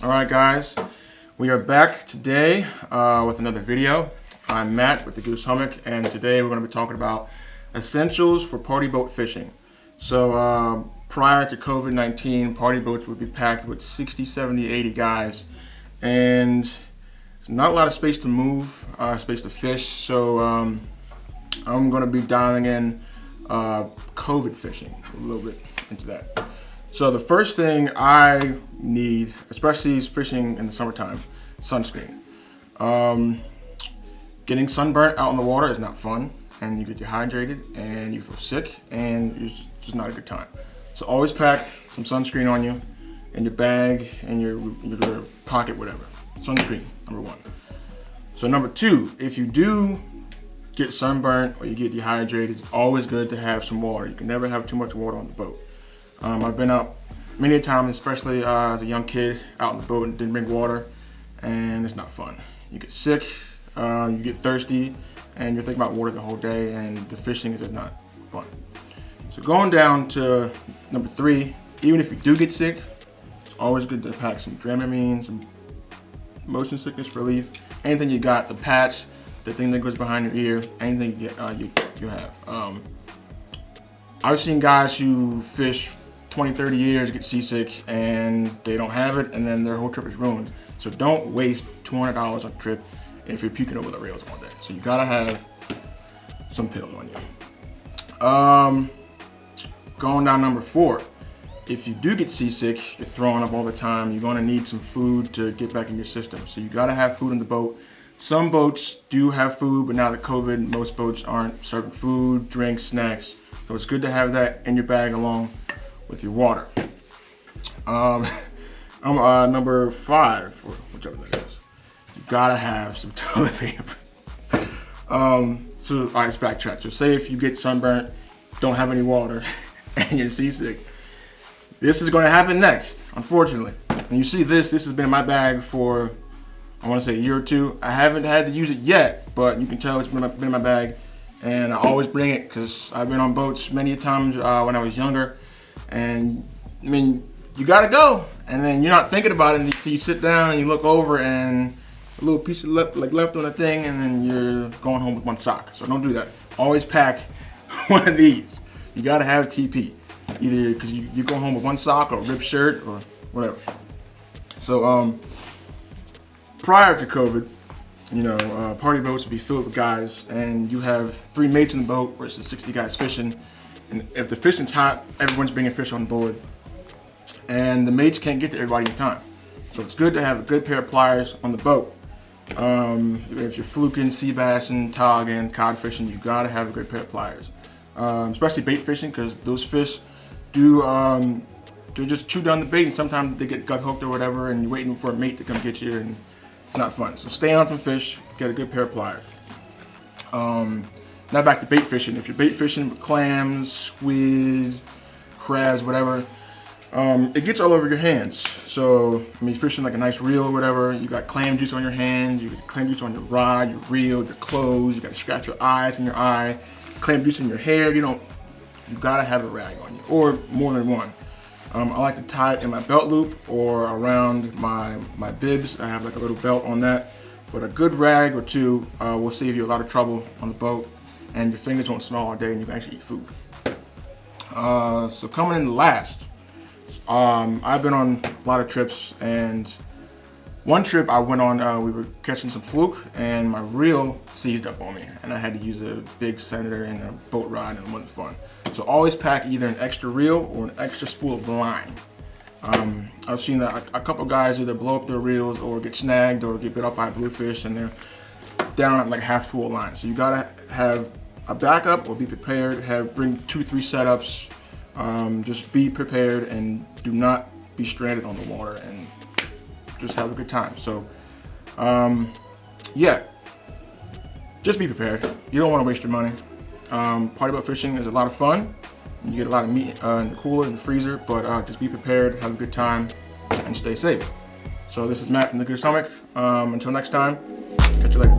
Alright guys, we are back today with another video. I'm Matt with the Goose Hummock, and today we're going to be talking about essentials for party boat fishing. So prior to COVID-19, party boats would be packed with 60, 70, 80 guys, and there's not a lot of space to move, space to fish, so I'm going to be dialing in COVID fishing a little bit into that. So the first thing I need, especially fishing in the summertime, sunscreen. Getting sunburnt out in the water is not fun, and you get dehydrated and you feel sick, and it's just not a good time. So always pack some sunscreen on you, in your bag, in your pocket, whatever. Sunscreen, number one. So number two, if you do get sunburnt or you get dehydrated, it's always good to have some water. You can never have too much water on the boat. I've been out many times, especially as a young kid, out in the boat and didn't bring water, and it's not fun. You get sick, you get thirsty, and you're thinking about water the whole day, and the fishing is just not fun. So going down to number three, even if you do get sick, it's always good to pack some Dramamine, some motion sickness relief, anything you got, the patch, the thing that goes behind your ear, anything you have. I've seen guys who fish 20, 30 years get seasick and they don't have it, and then their whole trip is ruined. So don't waste $200 on a trip if you're puking over the rails all day. So you gotta have some pills on you. Going down number four, if you do get seasick, you're throwing up all the time, you're gonna need some food to get back in your system. So you gotta have food in the boat. Some boats do have food, but now that COVID, most boats aren't serving food, drinks, snacks. So it's good to have that in your bag along with your water. Number five, or whichever that is, you gotta have some toilet paper. So, all right, let's backtrack. So say if you get sunburnt, don't have any water, and you're seasick, this is gonna happen next, unfortunately. And you see this has been in my bag for, I wanna say a year or two. I haven't had to use it yet, but you can tell it's been in my bag, and I always bring it because I've been on boats many times when I was younger. And I mean, you gotta go, and then you're not thinking about it until you sit down and you look over and a little piece of left on the thing, and then you're going home with one sock. So don't do that. Always pack one of these. You gotta have TP, either because you go home with one sock or a ripped shirt or whatever. So prior to COVID, party boats would be filled with guys, and you have 3 mates in the boat versus 60 guys fishing. And if the fishing's hot, everyone's bringing fish on board, and the mates can't get to everybody in time. So it's good to have a good pair of pliers on the boat. If you're fluking, sea bassing, togging, cod fishing, you gotta have a good pair of pliers. Especially bait fishing, because those fish do they just chew down the bait, and sometimes they get gut hooked or whatever, and you're waiting for a mate to come get you, and it's not fun. So stay on some fish, get a good pair of pliers. Now back to bait fishing. If you're bait fishing with clams, squid, crabs, whatever, it gets all over your hands. So, I mean, fishing like a nice reel or whatever, you got clam juice on your hands, you got clam juice on your rod, your reel, your clothes, you gotta scratch your eyes and your eye, clam juice in your hair, you gotta have a rag on you, or more than one. I like to tie it in my belt loop or around my bibs. I have like a little belt on that. But a good rag or two will save you a lot of trouble on the boat, and your fingers won't smell all day, and you can actually eat food. So coming in last, I've been on a lot of trips, and one trip I went on, we were catching some fluke, and my reel seized up on me, and I had to use a big senator and a boat rod, and it wasn't fun. So always pack either an extra reel or an extra spool of line. I've seen that a couple guys either blow up their reels or get snagged or get bit up by a bluefish, and they're down at like half spool of line. So you gotta have a backup or be prepared. Bring 2-3 setups. Just be prepared and do not be stranded on the water, and just have a good time. So yeah, just be prepared. You don't want to waste your money. Party boat fishing is a lot of fun. You get a lot of meat in the cooler, in the freezer, but just be prepared, have a good time, and stay safe. So this is Matt from the Goose Hummock. Until next time, catch you later.